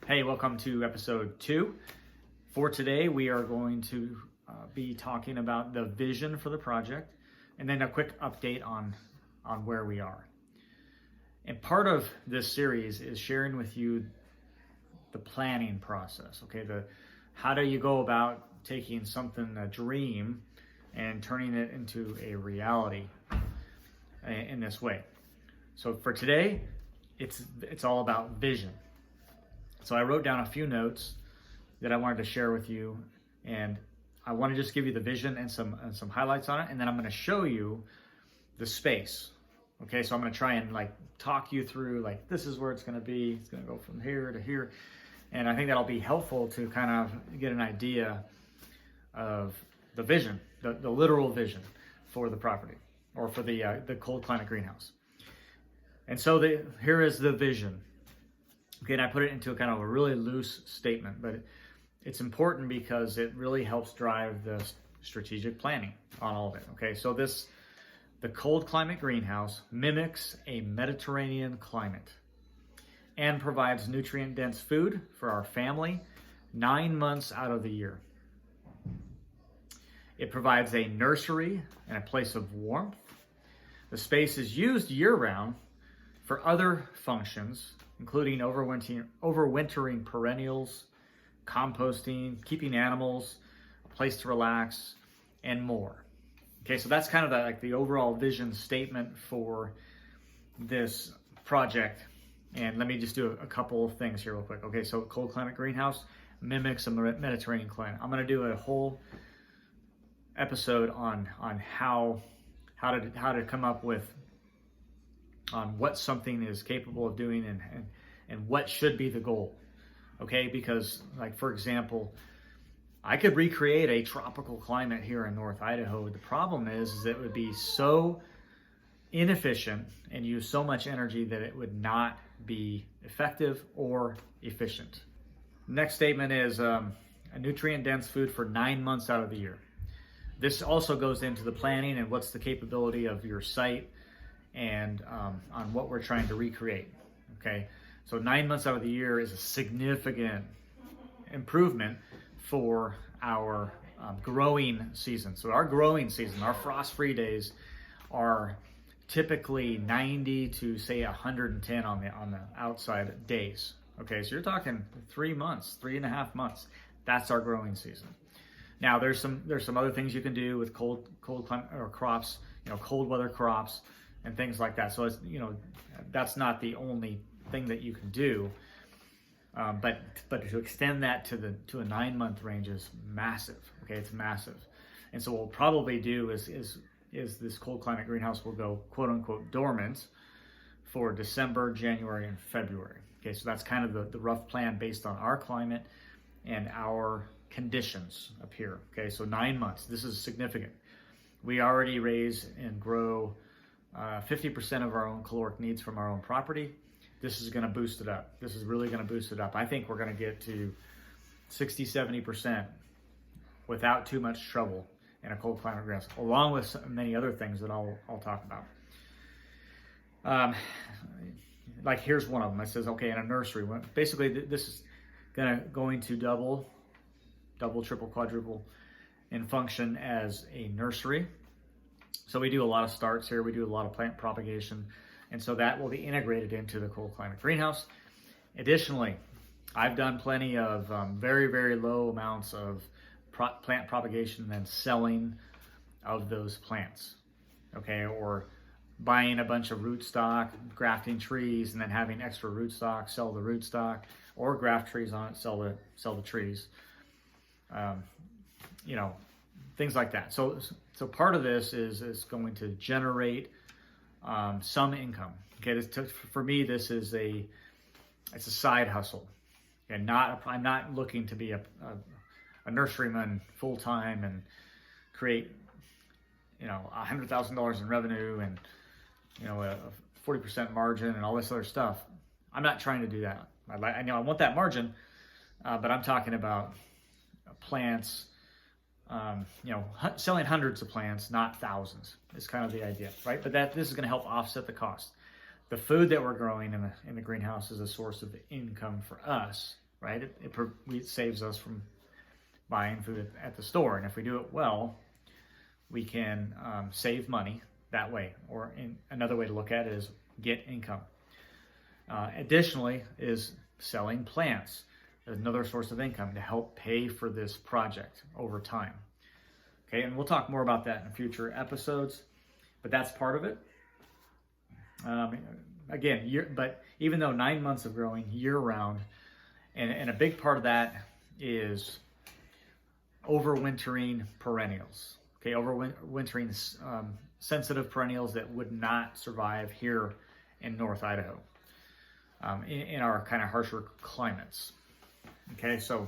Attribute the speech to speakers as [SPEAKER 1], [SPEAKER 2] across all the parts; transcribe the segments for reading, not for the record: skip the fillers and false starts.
[SPEAKER 1] Hey, welcome to episode 2. For today, we are going to be talking about the vision for the project and then a quick update on where we are. And part of this series is sharing with you the planning process, okay? How do you go about taking something, a dream, and turning it into a reality in this way. So for today, it's all about vision. So I wrote down a few notes that I wanted to share with you, and I want to just give you the vision and some highlights on it, and then I'm going to show you the space. Okay, so I'm going to try and talk you through this is where it's going to be. It's going to go from here to here, and I think that'll be helpful to kind of get an idea of the vision, the literal vision for the property or for the cold climate greenhouse. And so here is the vision. Okay, and I put it into a kind of a really loose statement, but it's important because it really helps drive the strategic planning on all of it. Okay, so the cold climate greenhouse mimics a Mediterranean climate and provides nutrient-dense food for our family 9 months out of the year. It provides a nursery and a place of warmth. The space is used year-round for other functions, including overwintering perennials, composting, keeping animals, a place to relax, and more. Okay, so that's kind of the overall vision statement for this project. And let me just do a couple of things here real quick. Okay, so cold climate greenhouse mimics a Mediterranean climate. I'm going to do a whole episode on how to come up with on what something is capable of doing and what should be the goal. Okay, because for example, I could recreate a tropical climate here in North Idaho. The problem is that it would be so inefficient and use so much energy that it would not be effective or efficient. Next statement is a nutrient-dense food for 9 months out of the year. This also goes into the planning and what's the capability of your site and on what we're trying to recreate. Okay, so 9 months out of the year is a significant improvement for our growing season. So our growing season, our frost-free days are typically 90 to say 110 on the outside days. Okay, so you're talking 3 months, 3.5 months. That's our growing season. Now there's some other things you can do with cold climate or crops, cold weather crops and things like that. So it's, that's not the only thing that you can do, but to extend that to a 9 month range is massive. Okay, it's massive. And so what we'll probably do is this cold climate greenhouse will go quote unquote dormant for December, January, and February. Okay, so that's kind of the rough plan based on our climate and our conditions up here. Okay, so 9 months. This is significant. We already raise and grow 50% of our own caloric needs from our own property. This is going to boost it up. This is really going to boost it up. I think we're going to get to 60-70% without too much trouble in a cold climate greenhouse, along with many other things that I'll talk about. Here's one of them. It says, okay, in a nursery, basically this is going to double, triple, quadruple in function as a nursery. So we do a lot of starts here. We do a lot of plant propagation. And so that will be integrated into the cold climate greenhouse. Additionally, I've done plenty of very, very low amounts of plant propagation and selling of those plants. Okay, or buying a bunch of rootstock, grafting trees, and then having extra rootstock, sell the rootstock, or graft trees on it, sell the trees. Things like that. So part of this is going to generate some income. Okay, for me, this is it's a side hustle, and I'm not looking to be a nurseryman full time and create $100,000 in revenue and a 40% margin and all this other stuff. I'm not trying to do that. I know I want that margin, but I'm talking about plants. Selling hundreds of plants, not thousands, is kind of the idea, right? But this is going to help offset the cost. The food that we're growing in the greenhouse is a source of income for us, right? It saves us from buying food at the store. And if we do it well, we can save money that way. Or another way to look at it is get income. Additionally is selling plants. Another source of income to help pay for this project over time. Okay, and we'll talk more about that in future episodes, but that's part of it. But even though 9 months of growing year-round, and a big part of that is overwintering perennials. Okay, overwintering sensitive perennials that would not survive here in North Idaho, in our kind of harsher climates. Okay, so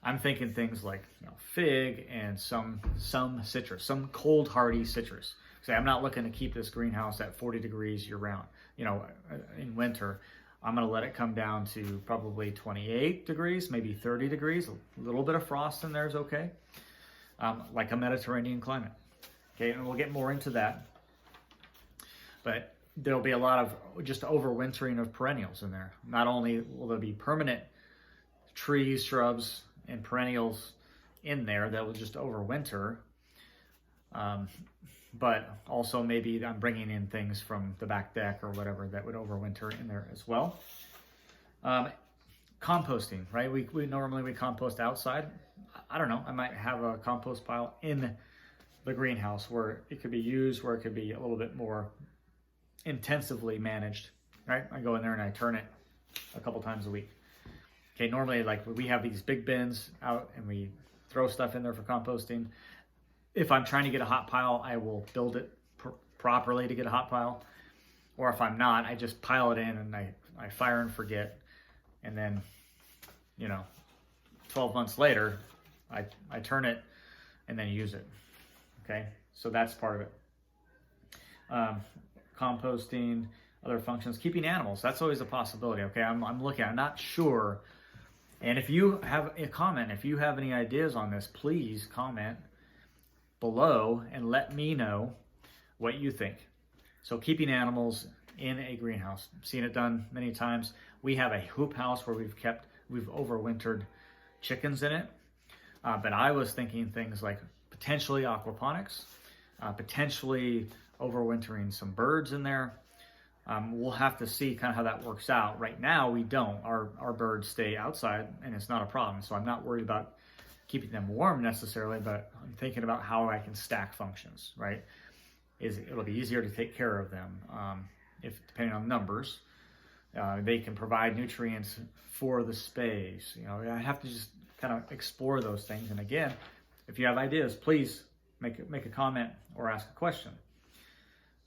[SPEAKER 1] I'm thinking things like fig and some citrus, some cold hardy citrus. Say I'm not looking to keep this greenhouse at 40 degrees year round. In winter, I'm going to let it come down to probably 28 degrees, maybe 30 degrees. A little bit of frost in there is okay, like a Mediterranean climate. Okay, and we'll get more into that. But there'll be a lot of just overwintering of perennials in there. Not only will there be permanent trees, shrubs, and perennials in there that will just overwinter, but also maybe I'm bringing in things from the back deck or whatever that would overwinter in there as well. Composting, right? We normally compost outside. I don't know, I might have a compost pile in the greenhouse where it could be used, where it could be a little bit more intensively managed, right? I go in there and I turn it a couple times a week. Okay, normally we have these big bins out and we throw stuff in there for composting. If I'm trying to get a hot pile, I will build it properly to get a hot pile. Or if I'm not, I just pile it in and I fire and forget. And then, 12 months later, I turn it and then use it. Okay, so that's part of it. Composting, other functions, keeping animals, that's always a possibility. Okay, I'm not sure. And if you have a comment, if you have any ideas on this, please comment below and let me know what you think. So keeping animals in a greenhouse, I've seen it done many times. We have a hoop house where we've overwintered chickens in it. But I was thinking things like potentially aquaponics, potentially overwintering some birds in there. We'll have to see kind of how that works out. Right now, we don't. Our birds stay outside, and it's not a problem. So I'm not worried about keeping them warm necessarily, but I'm thinking about how I can stack functions, right? It'll be easier to take care of them if depending on numbers. They can provide nutrients for the space. I have to just kind of explore those things. And again, if you have ideas, please make a comment or ask a question.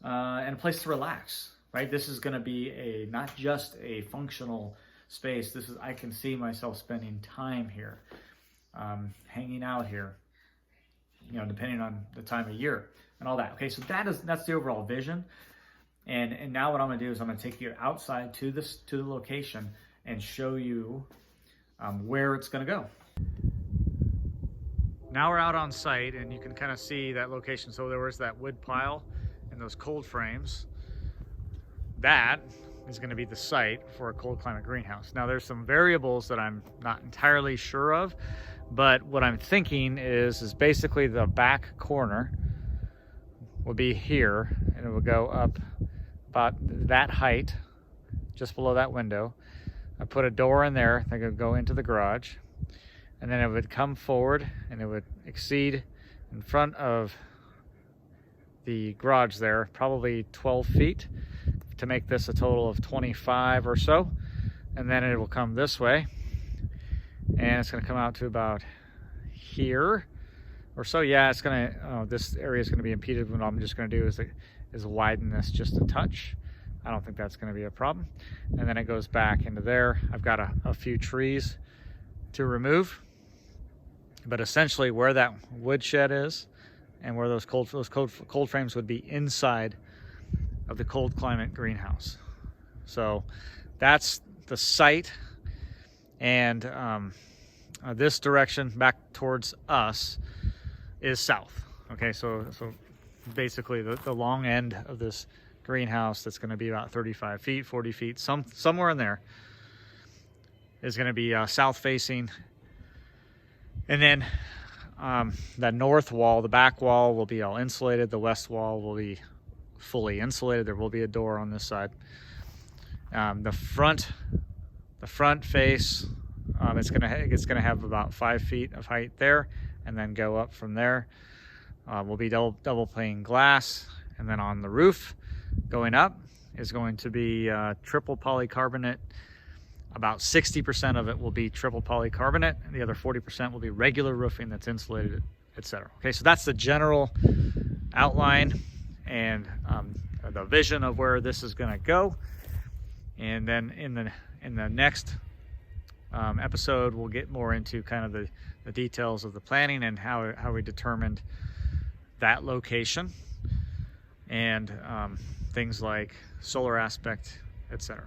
[SPEAKER 1] And a place to relax. Right, this is going to be not just a functional space. I can see myself spending time here, hanging out here, depending on the time of year and all that. Okay, so that's the overall vision. And now what I'm going to do is I'm going to take you outside to the location and show you where it's going to go. Now we're out on site, and you can kind of see that location. So there was that wood pile and those cold frames. That is going to be the site for a cold climate greenhouse. Now there's some variables that I'm not entirely sure of, but what I'm thinking is basically the back corner will be here, and it will go up about that height, just below that window. I put a door in there that could go into the garage, and then it would come forward and it would exceed in front of the garage there, probably 12 feet. To make this a total of 25 or so, and then it will come this way, and it's going to come out to about here or so. Yeah, it's going to this area is going to be impeded. What I'm just going to do is widen this just a touch. I don't think that's going to be a problem. And then it goes back into there. I've got a few trees to remove, but essentially where that woodshed is and where those cold frames would be inside of the cold climate greenhouse. So that's the site, and this direction back towards us is south. Okay, so basically the long end of this greenhouse, that's going to be about 35 feet, 40 feet, somewhere in there, is going to be south facing. And then the north wall, the back wall, will be all insulated. The west wall will be fully insulated. There will be a door on this side. The front face, it's gonna have about 5 feet of height there, and then go up from there. Will be double pane glass, and then on the roof, going up, is going to be triple polycarbonate. About 60% of it will be triple polycarbonate, and the other 40% will be regular roofing that's insulated, etc. Okay, so that's the general outline and the vision of where this is going to go. And then in the next episode, we'll get more into kind of the details of the planning and how we determined that location, and things like solar aspect, etc.